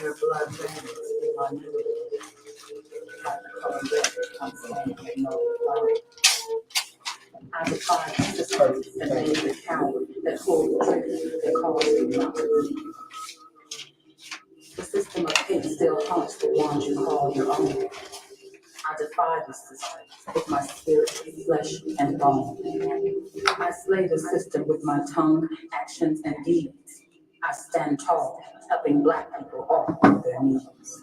Your blood veins in my new like the color red, I'm saying no flower. I defy the system and made the coward that pulled the trigger that caused me not to believe. The system of hate still haunts the ones you call your own. I defy the system with my spirit, flesh, and bone. I slay the system with my tongue, actions, and deeds. I stand tall, helping Black people off of their knees.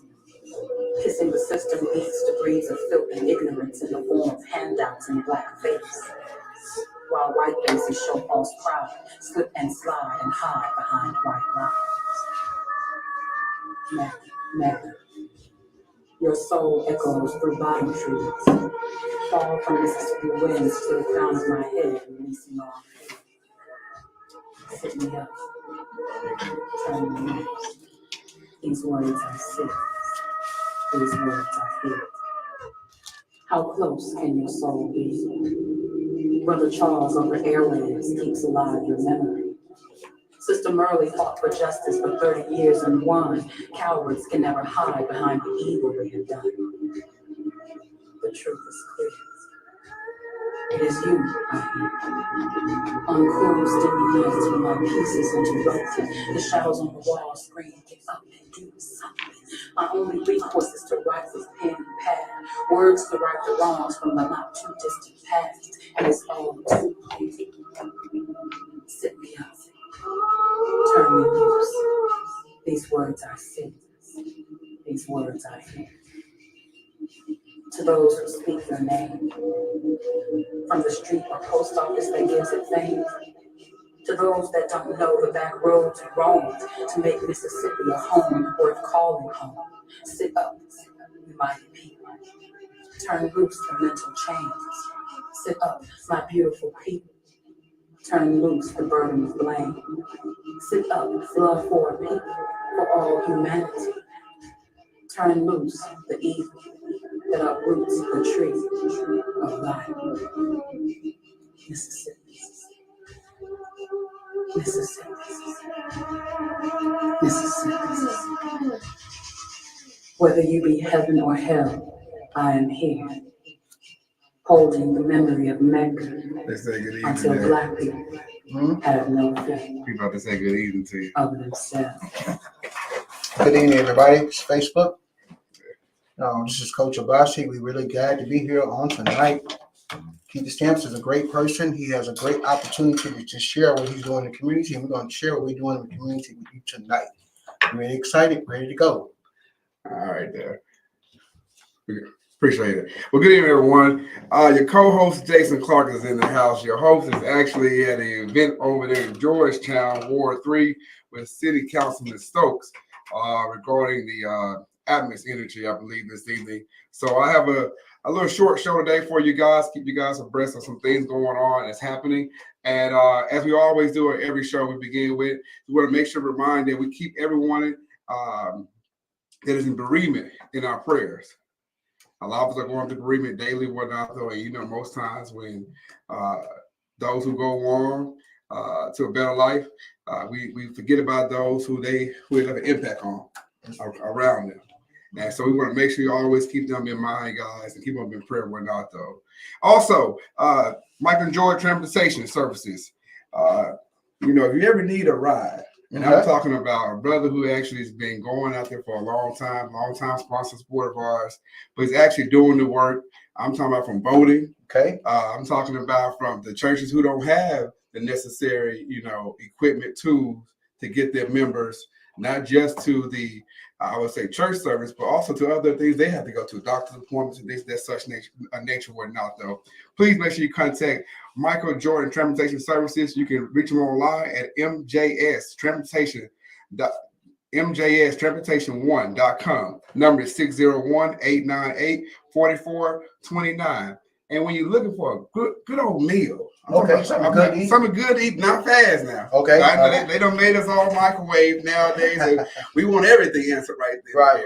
Kissing the system beats the breeds of filth and ignorance in the form of handouts and blackface. While white faces show false pride, slip and slide and hide behind white lies. Matter. Your soul echoes through bottom trees. Fall from Mississippi winds to the crown of my head, releasing all fear. Sit me up. Turn me loose. These words I see. These words I feel. How close can your soul be? Brother Charles on the airwaves keeps alive your memory. Sister Murley fought for justice for 30 years and won. Cowards can never hide behind the evil they have done. The truth is clear. It is you I hear. On cool, steamy nights when my peace is interrupted, the shadows on the wall scream, get up and do something. My only recourse is to write with pen and pad, words to right the wrongs from the not too distant past, and it's all too late. Sit me up. Turn me loose. These words I see. These words I hear. To those who speak your name, from the street or post office that gives it fame, to those that don't know the back roads roamed to make Mississippi a home worth calling home. Sit up, you mighty people. Turn loose the mental chains. Sit up, my beautiful people. Turn loose the burden of blame. Sit up, love for people, for all humanity. Turn loose the evil that uproots the tree of life. Mississippi. Mississippi. Mississippi. Whether you be heaven or hell, I am here, holding the memory of Mecca until there. Black people have no fear. People have to say good evening to you. Of themselves. Good evening, everybody. It's Facebook. This is Coach Abashi. We're really glad to be here on tonight. Keith Stamps is a great person. He has a great opportunity to share what he's doing in the community, and we're going to share what we're doing in the community with you tonight. I'm really excited, ready to go. All right, there. Appreciate it. Well, good evening, everyone. Your co-host, Jason Clark, is in the house. Your host is actually at an event over there in Georgetown, Ward 3, with City Councilman Stokes regarding the Atmos Energy, I believe, this evening. So I have a little short show today for you guys, keep you guys abreast of some things going on that's happening. And as we always do at every show we begin with, we want to make sure to remind that we keep everyone that is in bereavement in our prayers. A lot of us are going through bereavement daily, whatnot, though, and most times when those who go on to a better life, we forget about those who have an impact on around them. And so we want to make sure you always keep them in mind, guys, and keep them in prayer, whatnot, though. Also, Mike and Joy Transportation Services. If you ever need a ride, and I'm talking about a brother who actually has been going out there for a long time sponsor support of ours, but he's actually doing the work. I'm talking about from boating. Okay. I'm talking about from the churches who don't have the necessary, equipment, tools to get their members, not just to the, I would say, church service, but also to other things they have to go to, doctor's appointments and things that such nature whatnot, though. Please make sure you contact Michael Jordan Transportation Services. You can reach them online at mjstransportation1.com. Number is 601-898-4429. And when you're looking for a good old meal, something good to eat, not fast now. Okay. I know they done made us all microwave nowadays. And we want everything answered right there. Right.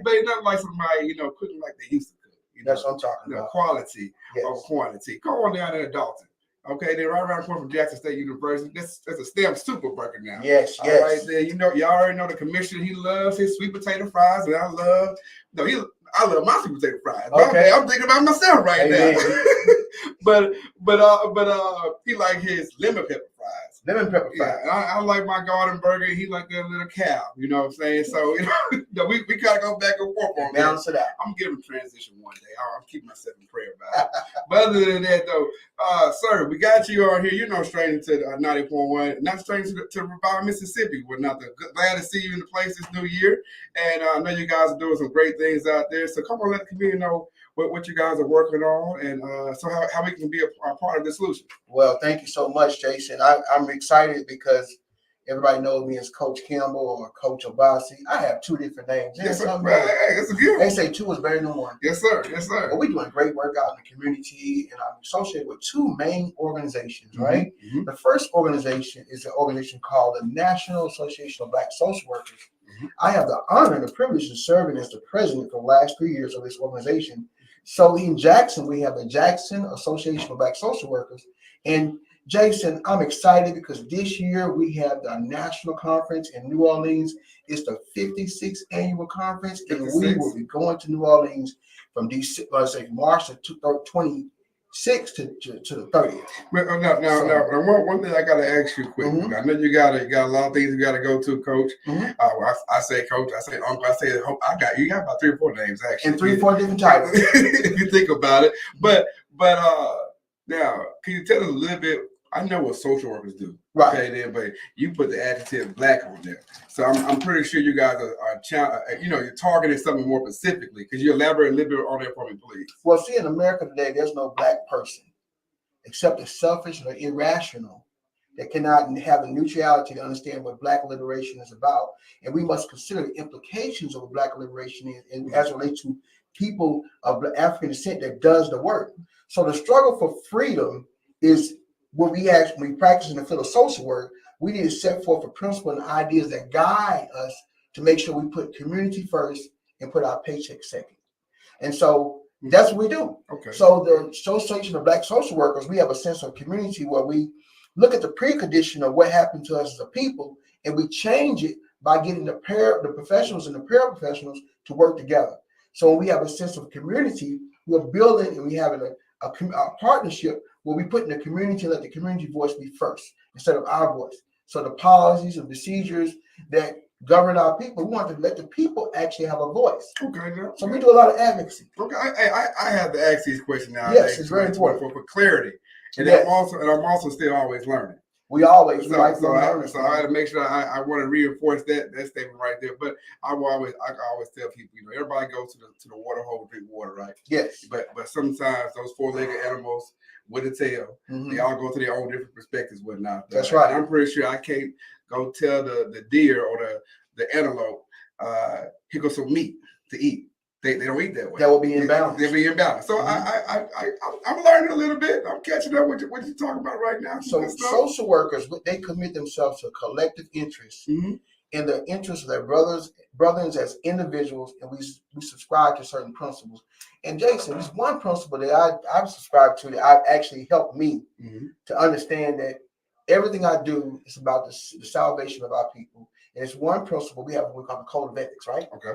But it's not like somebody, cooking like they used to cook. That's what I'm talking about. Quality or quantity. Go on down there to Dalton. Okay, then right around the corner from Jackson State University. That's a STEM SuperBurger now. Yes, All yes. right, there. You already know the commissioner. He loves his sweet potato fries, and I love my sweet potato fries. Okay. I'm thinking about myself right Amen. now. but he like his lemon pepper fries. Lemon pepper fries. Yeah, I like my garden burger. He like that little cow. You know what I'm saying? So we kind of go back and forth on that. Balance it out. I'm giving transition one day. I'm keeping myself in prayer about it. But other than that, though, sir, we got you on here. You're no stranger to 90.1, not stranger to Revival, Mississippi. We're nothing. Glad to see you in the place this new year. And I know you guys are doing some great things out there. So come on, let the community know what you guys are working on, and so how we can be a part of the solution. Well, thank you so much, Jason. I'm excited because everybody knows me as Coach Campbell or Coach Obasi. I have two different names. Yes, sir. Hey, that's a good one. They say two is better than one. Yes, sir. Yes, sir. But we're doing great work out in the community, and I'm associated with two main organizations, right? Mm-hmm. The first organization is an organization called the National Association of Black Social Workers. Mm-hmm. I have the honor and the privilege of serving as the president for the last 3 years of this organization. So in Jackson, we have the Jackson Association of Black Social Workers. And Jason, I'm excited because this year we have the national conference in New Orleans. It's the 56th annual conference, 56. And we will be going to New Orleans from March of 26th to the 30th. Well, now, one thing I got to ask you quickly. Mm-hmm. I know you got a lot of things you got to go to, Coach. Mm-hmm. I say Coach, I say Uncle, I say you got about 3 or 4 names actually, and 3 or 4 different titles if you think about it. But now, can you tell us a little bit? I know what social workers do, right? Okay, then, but you put the adjective black on there, so I'm pretty sure you guys are you're targeting something more specifically. Could you elaborate a little bit on that for me, please? Well, see, in America today, there's no black person except the selfish or irrational that cannot have the neutrality to understand what black liberation is about, and we must consider the implications of what black liberation is, and as it relates to people of African descent that does the work. So the struggle for freedom is what we practice in the field of social work. We need to set forth a principle and ideas that guide us to make sure we put community first and put our paycheck second. And so that's what we do. Okay. So the Association of Black Social Workers, we have a sense of community where we look at the precondition of what happened to us as a people, and we change it by getting the professionals and the paraprofessionals to work together. So when we have a sense of community, we're building and we have a partnership where we put in the community and let the community voice be first instead of our voice. So the policies and procedures that govern our people, we want to let the people actually have a voice. Okay. Now, so we do a lot of advocacy. Okay. I have to ask these questions now. Yes, it's very important for clarity. And yes. I'm also still always learning. We always so I had to make sure I want to reinforce that statement right there. But I always tell people, everybody goes to the water hole to drink water, right? Yes. But sometimes those 4-legged animals with a tail, they all go to their own different perspectives, whatnot. That's right. And I'm pretty sure I can't go tell the deer or the antelope, here goes some meat to eat. They don't eat that way. That will be imbalanced. They'll be imbalanced. So I'm learning a little bit. I'm catching up with what you're talking about right now. So social workers, they commit themselves to collective interests in the interest of their brothers as individuals, and we subscribe to certain principles. And Jason, there's one principle that I've subscribed to that I've actually helped me to understand that everything I do is about the salvation of our people. And it's one principle we have what we call the code of ethics, right? Okay.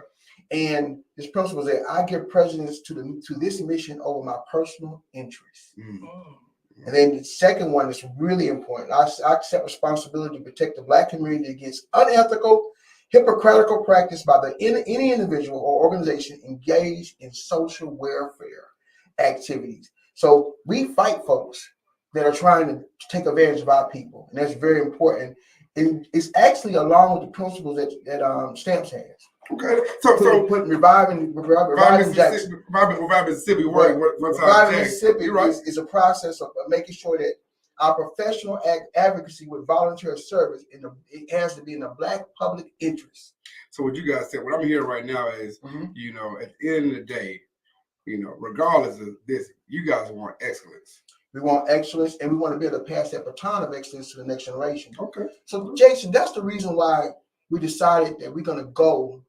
And this principle is that I give precedence to this mission over my personal interests. And then the second one is really important. I accept responsibility to protect the Black community against unethical, hypocritical practice by any individual or organization engaged in social welfare activities. So we fight folks that are trying to take advantage of our people, and that's very important. And it's actually along with the principles that Stamps has. Okay, so put reviving Jackson. Reviving Mississippi is a process of making sure that our professional advocacy with volunteer service it has to be in the Black public interest. So what you guys said, what I'm hearing right now is, at the end of the day, regardless of this, you guys want excellence. We want excellence, and we want to be able to pass that baton of excellence to the next generation. Okay. So, Jason, that's the reason why we decided that we're going to go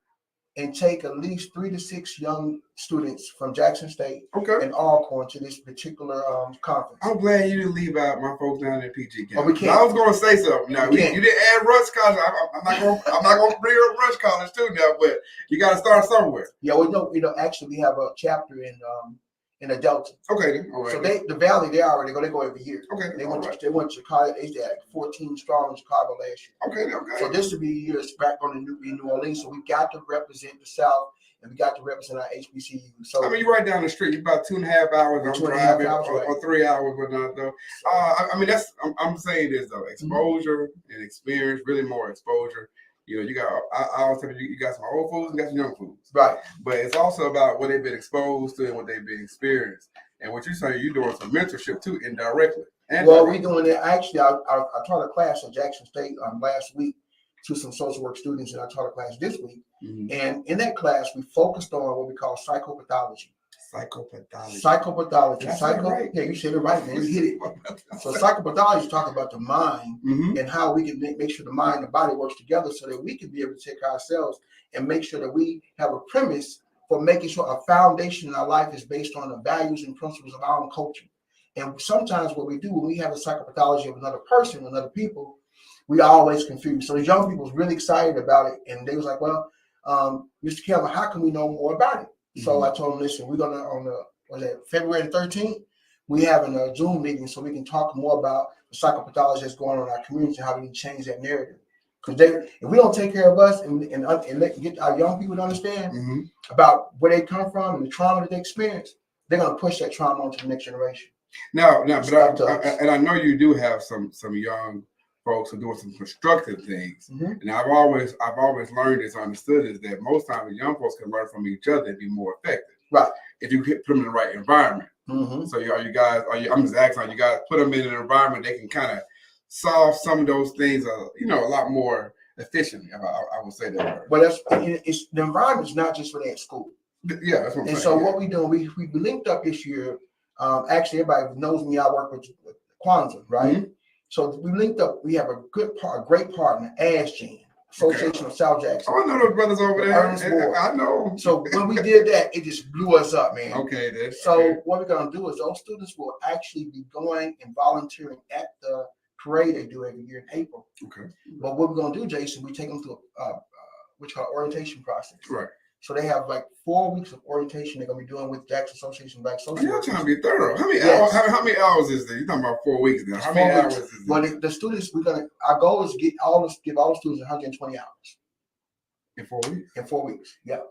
and take at least 3 to 6 young students from Jackson State Okay. and Alcorn to this particular conference. I'm glad you didn't leave out my folks down in PG County. Oh, we can't. I was going to say something. Now, We you can't. didn't add Rush College. I'm not going to bring up Rush College too now, but you got to start somewhere. Yeah, we know. Actually, we have a chapter in the Delta. Okay, then. All right. So the Valley, they already go. They go every year. Okay. They went to Chicago. They had 14 strong in Chicago last year. Okay. Okay. So this will be years back on the New Orleans. So we got to represent the South, and we got to represent our HBCU. So I mean, you're right down the street. You're about 2.5 hours. I'm 2.5 driving, hours, right. or 3 hours, whatnot. Though. I mean, I'm saying this though. Exposure and experience, really more exposure. You know, you got. I always tell you got some old fools, and you got some young fools. right. But it's also about what they've been exposed to and what they've been experienced. And what you're saying, you're doing some mentorship too, indirectly. Well, we're doing it. Actually, I taught a class at Jackson State last week to some social work students, and I taught a class this week. And in that class, we focused on what we call psychopathology. Psychopathology. Right. Yeah, you said it right, man. You hit it. So psychopathology is talking about the mind and how we can make sure the mind and the body works together so that we can be able to take ourselves and make sure that we have a premise for making sure a foundation in our life is based on the values and principles of our own culture. And sometimes what we do when we have a psychopathology of another person, another people, we are always confused. So the young people was really excited about it, and they was like, "Well, Mr. Kelvin, how can we know more about it?" So I told them, "Listen, we're gonna February 13th, we having a Zoom meeting so we can talk more about the psychopathology that's going on in our community and how we can change that narrative. Because if we don't take care of us and get our young people to understand about where they come from and the trauma that they experience, they're gonna push that trauma onto the next generation." Now, but I know you do have some young folks who are doing some constructive things. And I've always learned this, understood is that most times the young folks can learn from each other and be more effective. Right. If you put them in the right environment. So I'm just asking, you guys put them in an environment they can kind of solve some of those things, a lot more efficiently. I would say that. But the environment is not just for that at school. Yeah, that's what I'm saying. And so what we doing, we linked up this year. Actually, everybody knows me. I work with Kwanzaa, right? So we linked up. We have a great partner, ASGen, Association of South Jackson. Oh, I know those brothers over there. I know. So when we did that, it just blew us up, man. Okay, then. So what we're gonna do is those students will actually be going and volunteering at the parade they do every year in April. Okay. But what we're gonna do, Jason, we take them through what's called orientation process. Right. So they have like 4 weeks of orientation they're gonna be doing with Jackson Association of Black Social You're Workers. trying to be thorough. How many hours? How many hours is there? You're talking about 4 weeks now. How many hours is Well, the students our goal is to give all the students 120 hours. In 4 weeks? In 4 weeks, yeah.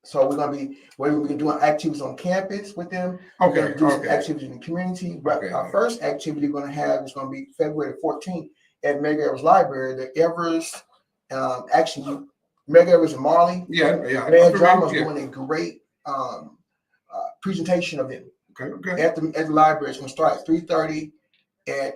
So we're gonna be doing activities on campus with them. We're gonna do some activities in the community. Our first activity we're gonna have is gonna be February 14th at Meg Evers Library. The Evers, Meg Evers and Marley. Man Drama is doing a great presentation of them. Okay. At the library. It's gonna start at 3:30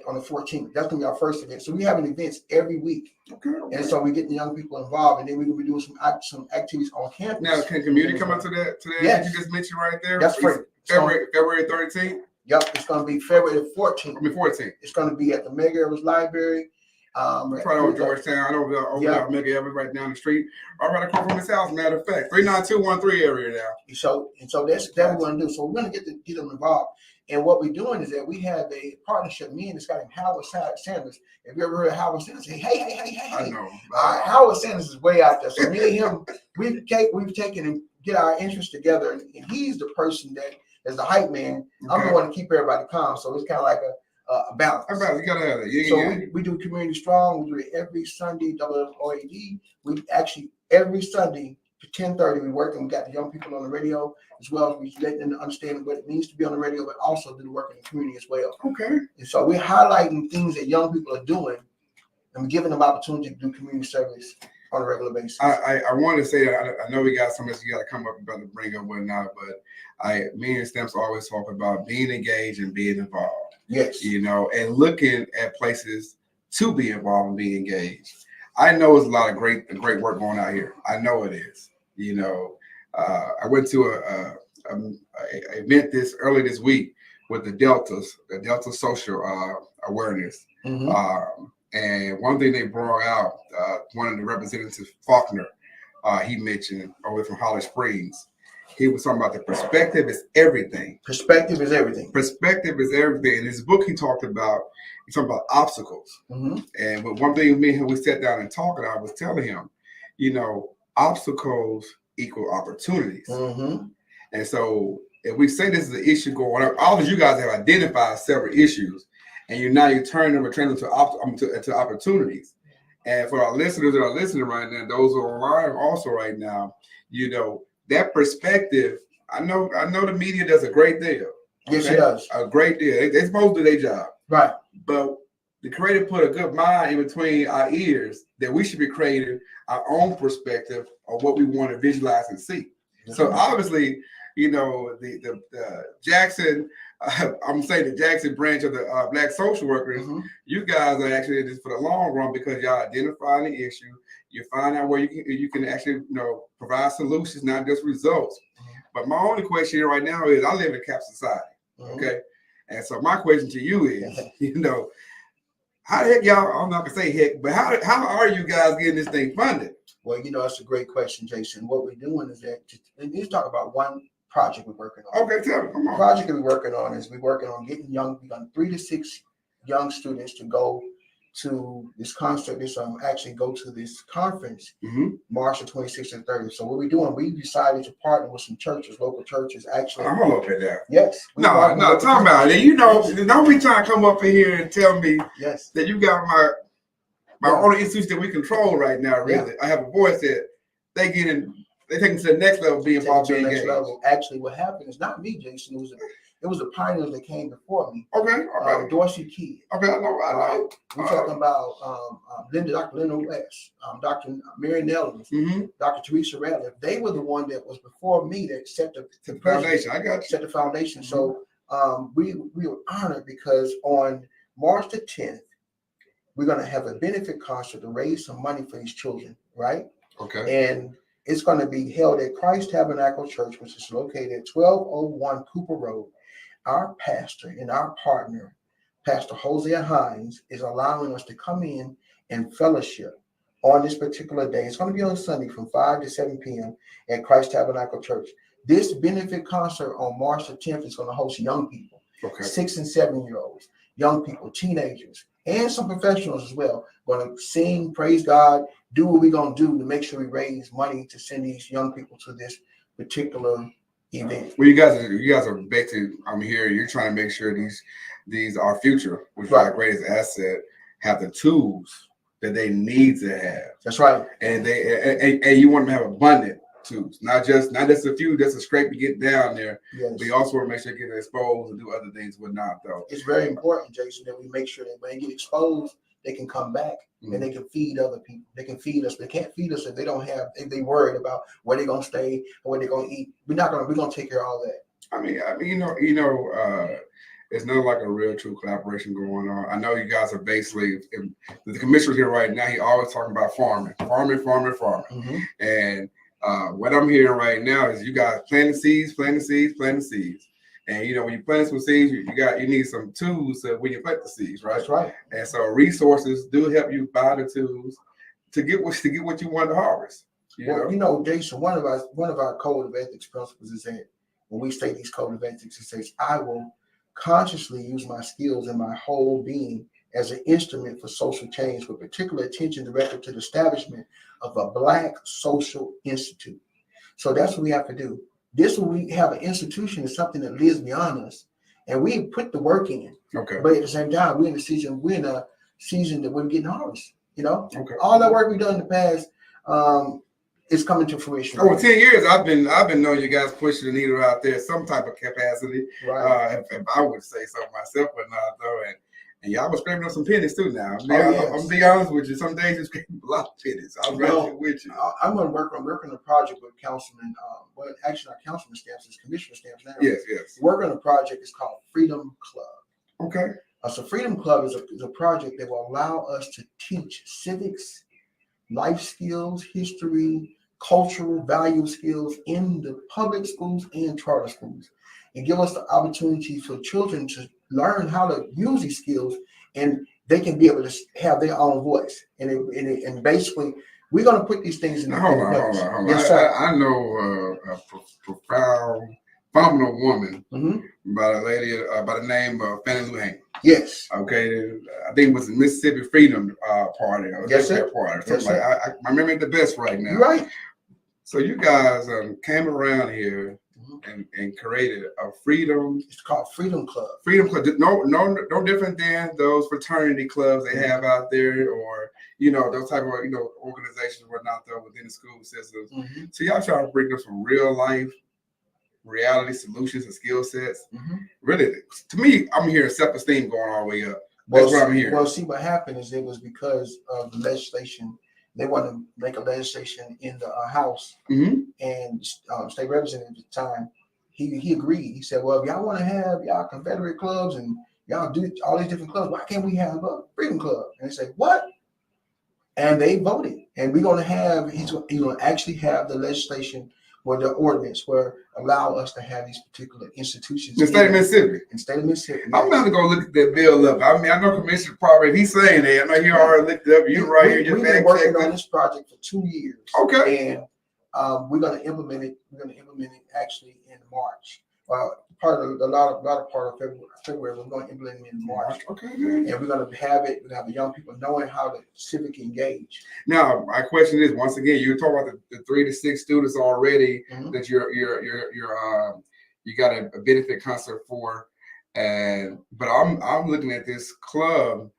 on the 14th. That's gonna be our first event. So we having events every week. Okay. And so we get the young people involved, and then we're gonna be doing some activities on campus. Now, can community come up to that? Yes. You just mentioned right there. That's free. February 13th. Yep, it's gonna be February 14th. 14th. It's gonna be at the Meg Evers Library. Right over Georgetown, over Mega Evers, right down the street, right across from his house. Matter of fact, 39213 area now. So that's what we're gonna do. So we're gonna get them involved. And what we're doing is that we have a partnership. Me and this guy named Howard Sanders. Have you ever heard of Howard Sanders? Hey. I know. Howard Sanders is way out there. So me and him, we've taken and get our interests together, and he's the person that is the hype man. I'm the one to keep everybody calm. So it's kind of like a balance. You gotta have it. So we do Community Strong. We do it every Sunday, WOAD. We actually every Sunday to 10:30 we work, and we got the young people on the radio as well as we let them understand what it means to be on the radio, but also do the work in the community as well. Okay. And so we're highlighting things that young people are doing, and we're giving them opportunity to do community service on a regular basis. I want to say that I know we got some of this you got to come up and to bring up whatnot, but me and Stamps always talk about being engaged and being involved. Yes. And looking at places to be involved and be engaged. I know it's a lot of great work going out here. I know it is. I went to a event early this week with the Delta social awareness. And one thing they brought out, one of the representatives, Faulkner, he mentioned over from Holly Springs. He was talking about the perspective is everything. Perspective is everything. Perspective is everything. In his book, he talked about obstacles. Mm-hmm. And but one thing me and him, we sat down and talked, and I was telling him, obstacles equal opportunities. Mm-hmm. And so if we say this is an issue going on, all of you guys have identified several issues, and you turn them and turn them to opportunities. And for our listeners that are listening right now, those who are online also right now, that perspective, I know the media does a great deal. Okay? Yes, it does. A great deal. They're supposed to do their job. Right. But the Creator put a good mind in between our ears that we should be creating our own perspective of what we want to visualize and see. Mm-hmm. So obviously, the Jackson, I'm saying the Jackson branch of the Black social workers, mm-hmm. You guys are actually in this for the long run because y'all identify the issue. You find out where you can actually provide solutions, not just results. Mm-hmm. But my only question here right now is I live in a cap society, mm-hmm. Okay? And so my question to you is, how the heck y'all, I'm not gonna say heck, but how are you guys getting this thing funded? Well, that's a great question, Jason. What we're doing is that, and let's talk about one project we're working on. Okay, tell me, come on. The project that we're working on is getting we got 3 to 6 young students to go to this concert, actually go to this conference, mm-hmm. March the 26th and 30th. So what we're doing, we decided to partner with some churches, local churches, actually. I'm gonna look at that. Yes. No, talk about it. Don't be trying to come up in here and tell me that you got my only institution that we control right now, really. Yeah. I have a voice that they take it to the next level, being involved in the next level. Actually, what happened is not me, Jason. It was a pioneer that came before me. Okay. Dorsey Key. Okay, I know. We're talking about Dr. Linda West, Dr. Mary Nellis, mm-hmm. Dr. Teresa Radcliffe. They were the one that was before me that set the foundation. I got you. Set the foundation. Mm-hmm. So we were honored because on March the 10th, we're going to have a benefit concert to raise some money for these children, right? Okay. And it's going to be held at Christ Tabernacle Church, which is located at 1201 Cooper Road. Our pastor and our partner, Pastor Hosea Hines, is allowing us to come in and fellowship on this particular day. It's going to be on Sunday from 5 to 7 p.m. at Christ Tabernacle Church. This benefit concert on March the 10th is going to host young people, 6 and 7-year-olds, young people, teenagers, and some professionals as well. Going to sing, praise God, do what we're going to do to make sure we raise money to send these young people to this particular event. Well, you guys are basically, I'm here, you're trying to make sure these our future, which is our greatest asset, have the tools that they need to have. That's right. And and you want them to have abundant tools, not just a few, just a scrape to get down there. Yes. But you also want to make sure they get exposed and do other things, whatnot, though. It's very important, Jason, that we make sure that when they get exposed, they can come back, mm-hmm. and they can feed other people. They can feed us. They can't feed us if they worried about where they're gonna stay or what they're gonna eat. We're gonna take care of all that. I mean, it's not like a real true collaboration going on. I know you guys are basically, the commissioner here right now, he always talking about farming. Mm-hmm. And what I'm hearing right now is you guys planting seeds. And when you plant some seeds, you need some tools when you plant the seeds, right? That's right. And so resources do help you buy the tools to get what you want to harvest. Jason, one of our code of ethics principles is that when we state these code of ethics, it says, I will consciously use my skills and my whole being as an instrument for social change, with particular attention directed to the establishment of a Black social institute. So that's what we have to do. This, when we have an institution, is something that lives beyond us, and we put the work in. Okay. But at the same time, we're in a season that we're getting harvest. Okay. All that work we've done in the past is coming to fruition. Over 10 years, I've been knowing you guys pushing the needle out there, some type of capacity. Right. If I would say so myself, but not though. And y'all was scraping on some pennies too now. I'm gonna be honest with you. Some days you scraping a lot of pennies. I'm right with you. I'm working on a project with Councilman. Actually, our Councilman Stamps is Commissioner Stamps now. Yes. Working on a project. It's called Freedom Club. Okay. So Freedom Club is a project that will allow us to teach civics, life skills, history, cultural value skills in the public schools and charter schools, and give us the opportunity for children to learn how to use these skills, and they can be able to have their own voice. And basically, We're going to put these things in Now, hold on. Yes, sir. I know a profound, phenomenal woman by a lady by the name of Fannie Lou Hamer. Yes. Okay, I think it was the Mississippi Freedom Party or Yes, sir. Party. Yes, sir. Like I remember it the best right now. Right. So you guys came around here and created a freedom. It's called Freedom Club. Freedom Club. No different than those fraternity clubs they have out there, or those type of organizations were not there within the school systems. So y'all trying to bring them some real life reality solutions and skill sets. Really, to me, I'm hearing self-esteem going all the way up. That's what I'm hearing. Well, see, what happened is it was because of the legislation. They wanted to make a legislation in the House, and state representative at the time, he agreed. He said, well, if y'all want to have y'all Confederate clubs and y'all do all these different clubs, why can't we have a Freedom Club? And they said, what? And they voted. And we're going to have, he's going to actually have the legislation where the ordinance where allow us to have these particular institutions. In the state of Mississippi. In the state of Mississippi. I'm going to go look at that bill up. I mean, I know Commissioner Probably, if he's saying that, I know you already looked it up. You're right here. We've been working on this project for 2 years. Okay. And we're going to implement it. We're going to implement it actually in March. Part of February, we're going to implement it in March. Okay. And we're going to have it. We're going to have the young people knowing how to civic engage. Now, my question is, once again, you're talking about the 3 to 6 students already that you got a benefit concert for, but I'm looking at this club.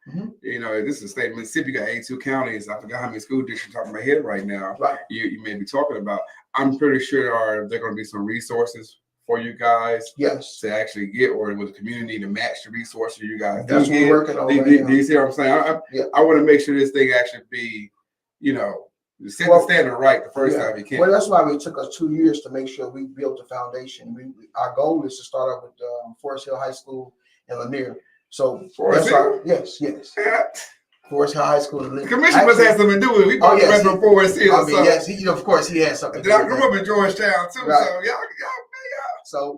This is a state of Mississippi. You got 82 counties. I forgot how many school districts off my head right now. Right. You may be talking about. I'm pretty sure there are going to be some resources for you guys, yes, to actually get, or with the community to match the resources you guys. That's what we're working on. Do you see what I'm saying? I want to make sure this thing actually be, set the standard right the first time you can. Well, that's why it took us 2 years to make sure we built the foundation. Our goal is to start out with Forest Hill High School in Lanier. So Forest Hill? Yes. Forest Hill High School. The commission must have something to do with it. We both went from Forest Hill. Yes, of course he has something. I grew up in Georgetown too, right. So y'all.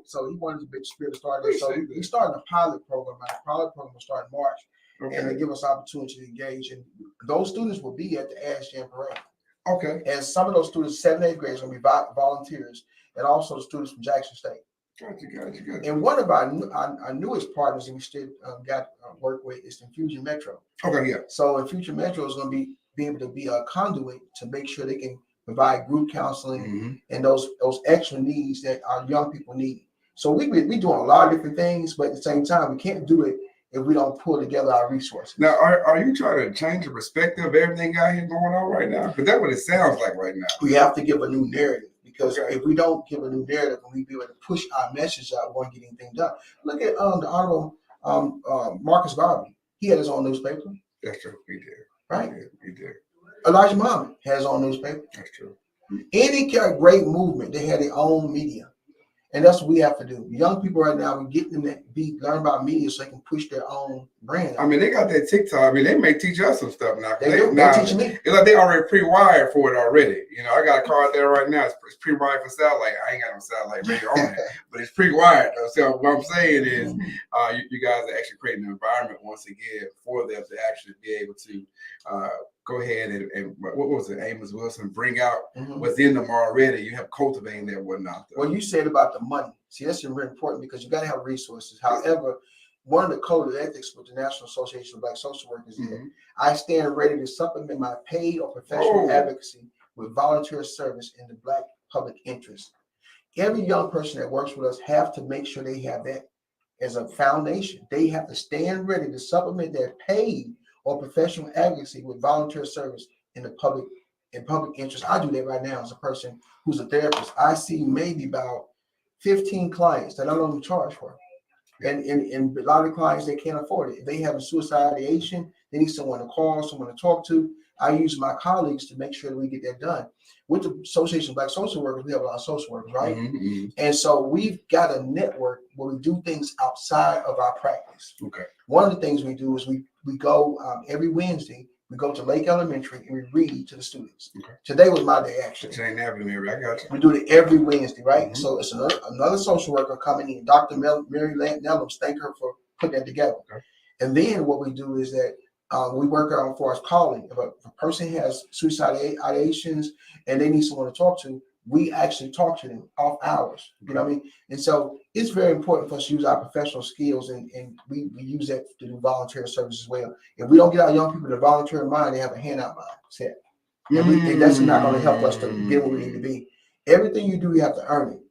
So he wanted the big spirit to start there. So we started a pilot program. The pilot program will start in March, and they give us opportunity to engage. And those students will be at the Ash Jam Parade. Okay. And some of those students, 7th and 8th graders, will be volunteers, and also the students from Jackson State. Gotcha. And one of our newest partners that we still got work with is Infusion Metro. Okay, yeah. So Infusion Metro is going to be able to be a conduit to make sure they can provide group counseling and those extra needs that our young people need. So we doing a lot of different things, but at the same time, we can't do it if we don't pull together our resources. Now, are you trying to change the perspective of everything out here going on right now? Because that's what it sounds like right now. We have to give a new narrative, because if we don't give a new narrative and we be able to push our message out, we won't get anything done. Look at the Honorable Marcus Garvey. He had his own newspaper. That's true. He did. Right? He did. Elijah Muhammad has his own newspaper. That's true. Any great movement, they had their own media. And that's what we have to do. Young people right now, we're getting them to learn about media so they can push their own brand. I mean, they got that TikTok. I mean, they may teach us some stuff now. They're teaching me. It's like they already pre-wired for it already. I got a car out there right now. It's pre-wired for satellite. I ain't got no satellite radio on it, but it's pre-wired. So what I'm saying is, you guys are actually creating an environment once again for them to actually be able to go ahead and what was it, Amos Wilson, bring out what's in them already. You have cultivating that whatnot. Well, you said about the money. See, that's really important because you got to have resources. However, one of the code of ethics with the National Association of Black Social Workers is I stand ready to supplement my paid or professional advocacy with volunteer service in the Black public interest. Every young person that works with us have to make sure they have that as a foundation. They have to stand ready to supplement their paid or professional advocacy with volunteer service in the public interest. I do that right now as a person who's a therapist. I see maybe about 15 clients that I don't charge for. And a lot of clients, they can't afford it. If they have a suicide ideation, they need someone to call, someone to talk to. I use my colleagues to make sure that we get that done. With the Association of Black Social Workers, we have a lot of social workers, right? And so we've got a network where we do things outside of our practice. Okay. One of the things we do is we go every Wednesday, we go to Lake Elementary and we read to the students. Okay. Today was my day, actually. I got you. We do it every Wednesday, right? So it's another social worker coming in, Dr. Mary Nellums. Thank her for putting that together. Okay. And then what we do is that we work on for us calling. If a person has suicide ideations and they need someone to talk to, we actually talk to them off hours. You know what I mean? And so it's very important for us to use our professional skills, and we use that to do volunteer service as well. If we don't get our young people to volunteer mind, they have a handout mindset. And that's not going to help us to get where we need to be. Everything you do, you have to earn it.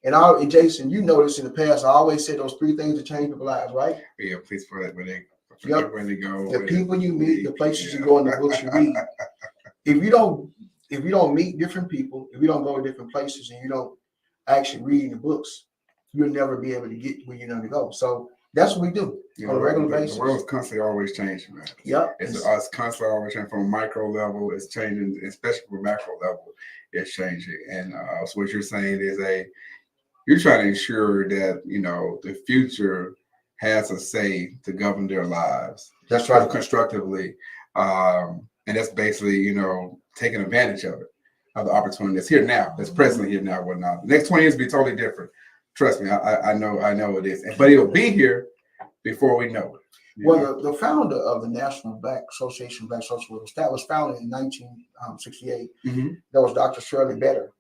And Jason, you noticed in the past, I always said those 3 things to change people's lives, right? Yeah, please for that. Where they go, the people you meet, the places you go, and the books you read. If you don't meet different people, if you don't go to different places, and you don't actually read the books, you'll never be able to get where you need to go. So that's what we do on a regular basis. The world's constantly always changing, man. Yep. It's constantly always changing from a micro level. It's changing, especially from a macro level. It's changing. And so what you're saying is you're trying to ensure that, the future has a say to govern their lives. That's right. Constructively. And that's basically, taking advantage of it, of the opportunity that's here now, that's presently here now, whatnot. The next 20 years will be totally different. Trust me, I know it is. But it'll be here before we know it. Well, the founder of the National Black Association of Black Social Workers, that was founded in 1968. That was Dr. Shirley Better.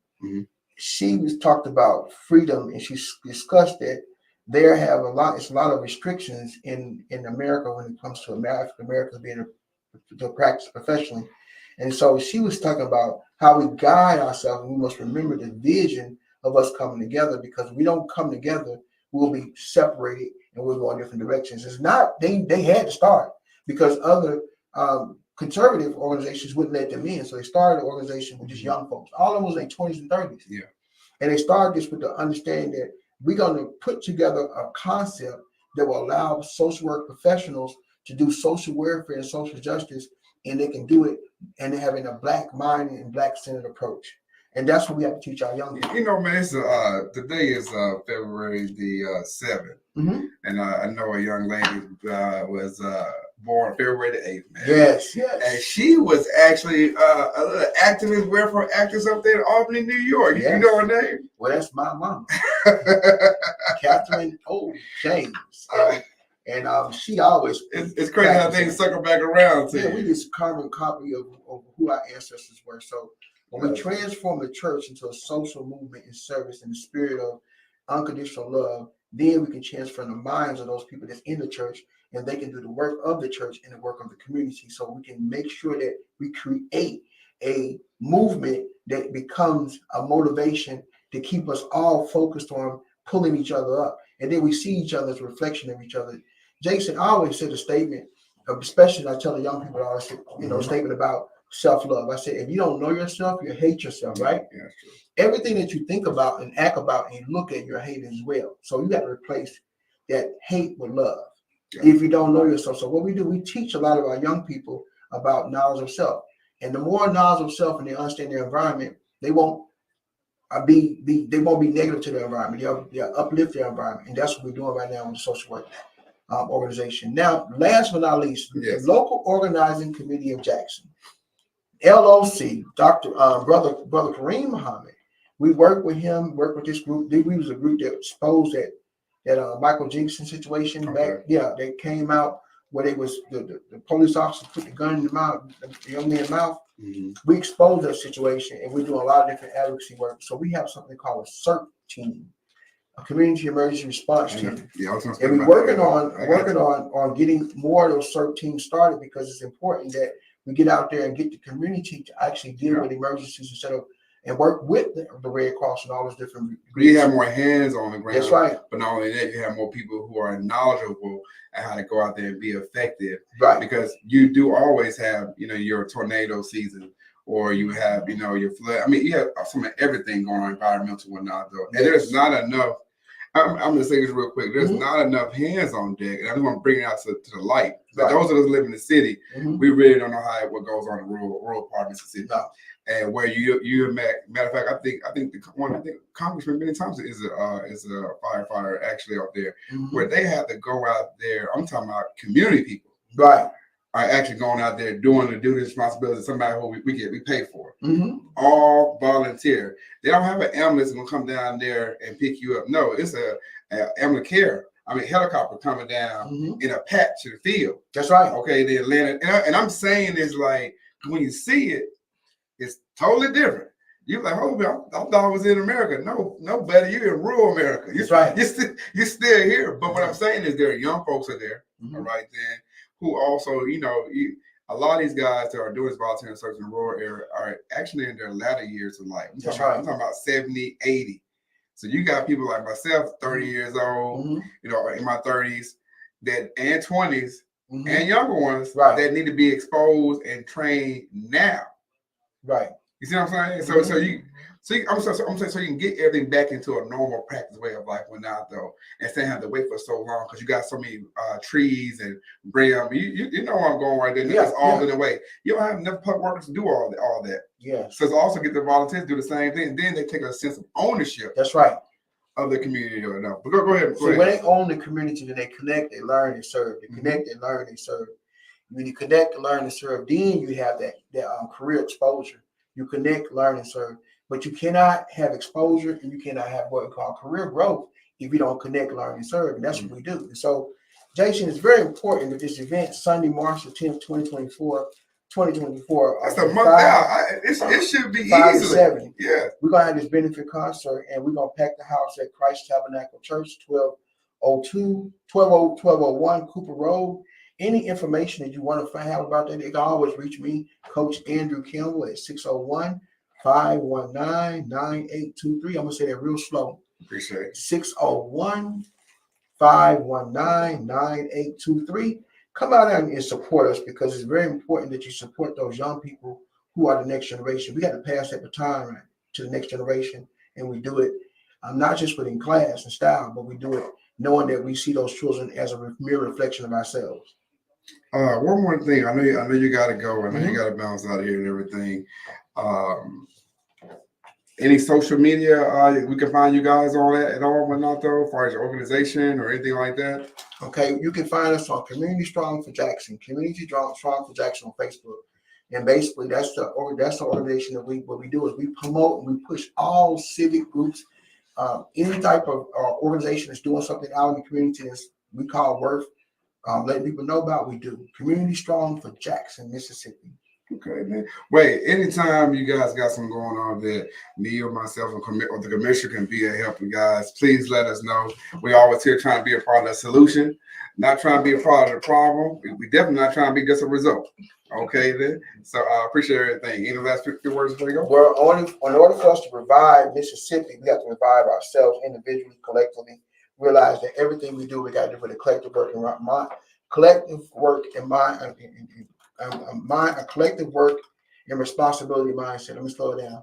She talked about freedom, and she discussed that it's a lot of restrictions in America when it comes to African Americans being to practice professionally. And so she was talking about how we guide ourselves, and we must remember the vision of us coming together, because if we don't come together, we'll be separated and we'll go in different directions. It's not, they had to start because other conservative organizations wouldn't let them in. So they started an organization with just young folks. All of them was in their 20s and 30s. Yeah. And they started this with the understanding that we're going to put together a concept that will allow social work professionals to do social welfare and social justice, and they can do it, and they're having a Black mind and Black-centered approach. And that's what we have to teach our young people. Man, today is February the 7th. And I know a young lady was born February the 8th, man. Yes. And she was actually a little activist, welfare activist up there in Albany, New York. Yes. You know her name? Well, that's my mom, Catherine James. And she always... It's crazy how things circle back around to you. We just carbon copy of who our ancestors were. So when we transform the church into a social movement and service in the spirit of unconditional love, then we can transfer the minds of those people that's in the church, and they can do the work of the church and the work of the community. So we can make sure that we create a movement that becomes a motivation to keep us all focused on pulling each other up. And then we see each other as a reflection of each other. Jason, I always said a statement, especially I tell the young people, I always say, a statement about self-love. I said, if you don't know yourself, you hate yourself, right? Yeah, that's true. Everything that you think about and act about and look at, you're hating as well. So you got to replace that hate with love. Yeah. If you don't know yourself. So what we do, we teach a lot of our young people about knowledge of self. And the more knowledge of self and they understand their environment, they won't be negative to their environment. They'll uplift their environment. And that's what we're doing right now with the social work organization. Now, last but not least, the Local Organizing Committee of Jackson. LOC, Brother Kareem Muhammad. We worked with him, worked with this group. We was a group that exposed that Michael Jackson situation back. Yeah, they came out where they was the police officer put the gun in the mouth, the young man's mouth. We exposed that situation, and we do a lot of different advocacy work. So we have something called a CERT team, a community emergency response team. And we're working on getting more of those CERT teams started, because it's important that we get out there and get the community to actually deal with emergencies instead of and work with the Red Cross and all those different groups. You have more hands on the ground. That's right. But not only that, you have more people who are knowledgeable at how to go out there and be effective. Right. Because you do always have, your tornado season, or you have, your flood. I mean, you have some of everything going on, environmental and whatnot, though. And there's not enough. I'm going to say this real quick. There's not enough hands on deck, and I just want to bring it out to the light. But those of us who live in the city, we really don't know what goes on in rural parts of the city. No. And where you matter of fact, I think Congressman many times is a firefighter actually out there, where they have to go out there. I'm talking about community people, right? Are actually going out there doing the duty responsibility of somebody who we pay for. All volunteer. They don't have an ambulance going to come down there and pick you up. No, it's a ambulance care. helicopter coming down in a patch in the field. That's right. Okay, they landed, and I'm saying is like when you see it, it's totally different. You're like, oh, I thought I was in America. No, buddy, you're in rural America. That's right. You're still here. But what I'm saying is there are young folks are there, all right, then, who also, a lot of these guys that are doing volunteer service in the rural area are actually in their latter years of life. I'm talking about 70, 80. So you got people like myself, 30 years old, in my 30s, and 20s, and younger ones that need to be exposed and trained now. Right. You see what I'm saying? So you can get everything back into a normal practice way of life when not though, instead of have to wait for so long because you got so many trees and brim. You know where I'm going right there. It's all in the way. You don't have enough public workers to do all that. Yeah. So it's also get the volunteers to do the same thing. And then they take a sense of ownership. That's right. Of the community or no. But go ahead. When they own the community, then they connect, they learn, they serve. They connect, they learn, they serve. When you connect, learn, and serve, then you have that career exposure. You connect, learn, and serve. But you cannot have exposure and you cannot have what we call career growth if you don't connect, learn, and serve. And that's what we do. And so, Jason, it's very important that this event, Sunday, March the 10th, 2024. That's a month out. It should be 5 to easily. 7. Yeah. We're going to have this benefit concert and we're going to pack the house at Christ Tabernacle Church, 1201 Cooper Road. Any information that you want to have about that, you can always reach me, Coach Andrew Campbell, at 601-519-9823. I'm going to say that real slow. Appreciate it. 601-519-9823. Come out and support us because it's very important that you support those young people who are the next generation. We got to pass that baton to the next generation, and we do it not just within class and style, but we do it knowing that we see those children as a mere reflection of ourselves. One more thing. I know you got to go. I know you got to bounce out of here and everything. Any social media we can find you guys on at all, whatnot though, as far as your organization or anything like that? Okay, you can find us on Community Strong for Jackson, Community Strong for Jackson on Facebook, and basically that's the organization that what we do is we promote and we push all civic groups, any type of organization that's doing something out in the community that we call worth. Letting people know about we do. Community Strong for Jackson, Mississippi. Okay, man. Wait, anytime you guys got something going on that me or myself or the commissioner can be a help you guys, please let us know. We're always here trying to be a part of the solution, not trying to be a part of the problem. We definitely not trying to be just a result. Okay, then. So I appreciate everything. Any last 50 words before you go? Well, in order for us to revive Mississippi, we have to revive ourselves individually, collectively. Realize that everything we do, we got to do with a collective work and mind, a collective work and responsibility mindset. Let me slow it down.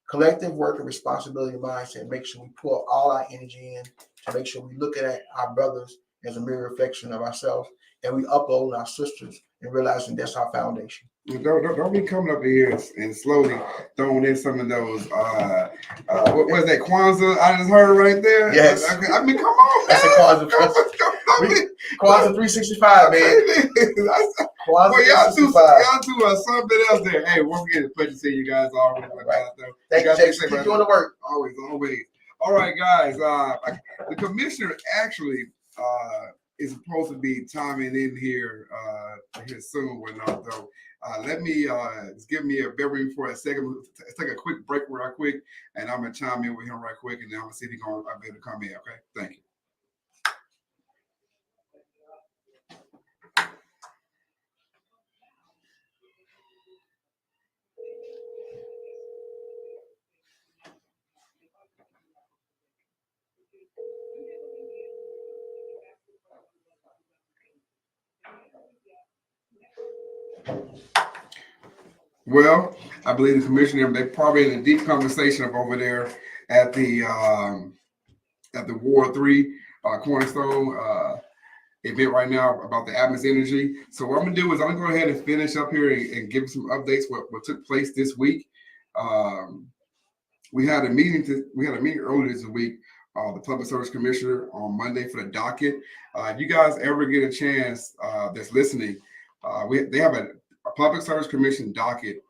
Collective work and responsibility mindset. Make sure we pull all our energy in to make sure we look at our brothers as a mere reflection of ourselves, and we upload our sisters and realizing that's our foundation. Don't be coming up here and slowly throwing in some of those. What was that Kwanzaa? I just heard right there. Yes. I mean, come on. That's a Kwanzaa. Kwanzaa 365, man. Well, y'all do something else there. Hey, once again, it's a pleasure to see you guys all. Right. Thank you, Jason. Keep doing the work. Always. All right, guys. The commissioner actually is supposed to be chiming in here soon. Whatnot, though. Let me just give me a bearing for a second. Let's take a quick break real quick, and I'm gonna chime in with him right quick, and then I'm gonna see if he's gonna be able to come in. Okay, thank you. Well, I believe the commissioner, they're probably in a deep conversation of over there at the Ward 3 Cornerstone event right now about the Atmos Energy. So what I'm gonna do is I'm gonna go ahead and finish up here and give some updates what took place this week. We had a meeting earlier this week. The Public Service Commissioner on Monday for the docket. If you guys ever get a chance that's listening, they have a Public Service Commission docket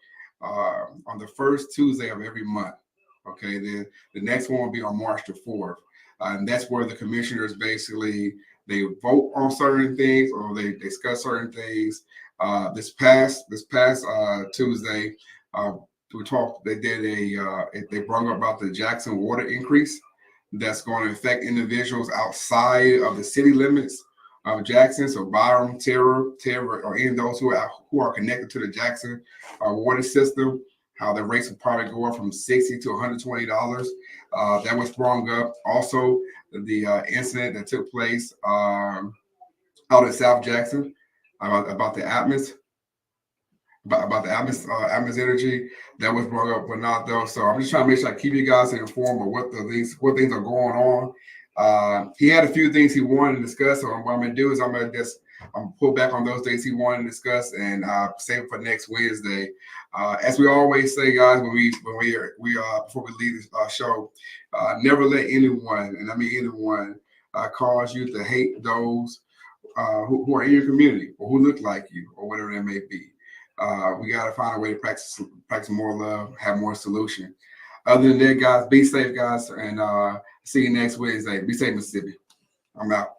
on the first Tuesday of every month. Okay, then the next one will be on March the 4th. And that's where the commissioners basically, they vote on certain things or they discuss certain things. This past Tuesday, they brought up about the Jackson water increase that's going to affect individuals outside of the city limits of Jackson. So Byram, Terror, or any of those who are connected to the Jackson water system, how the rates will probably go up from $60 to $120. That was brought up. Also, the incident that took place out in South Jackson about the Atmos. About the Atmos energy that was brought up, but not those. So I'm just trying to make sure I keep you guys informed of what things are going on. He had a few things he wanted to discuss. So what I'm going to do is I'm going to pull back on those things he wanted to discuss and save it for next Wednesday. As we always say, guys, when we before we leave this show, never let anyone, and I mean anyone, cause you to hate those who are in your community or who look like you or whatever that may be. We got to find a way to practice more love, have more solution. Other than that, guys, be safe, guys, and see you next Wednesday. Be safe, Mississippi. I'm out.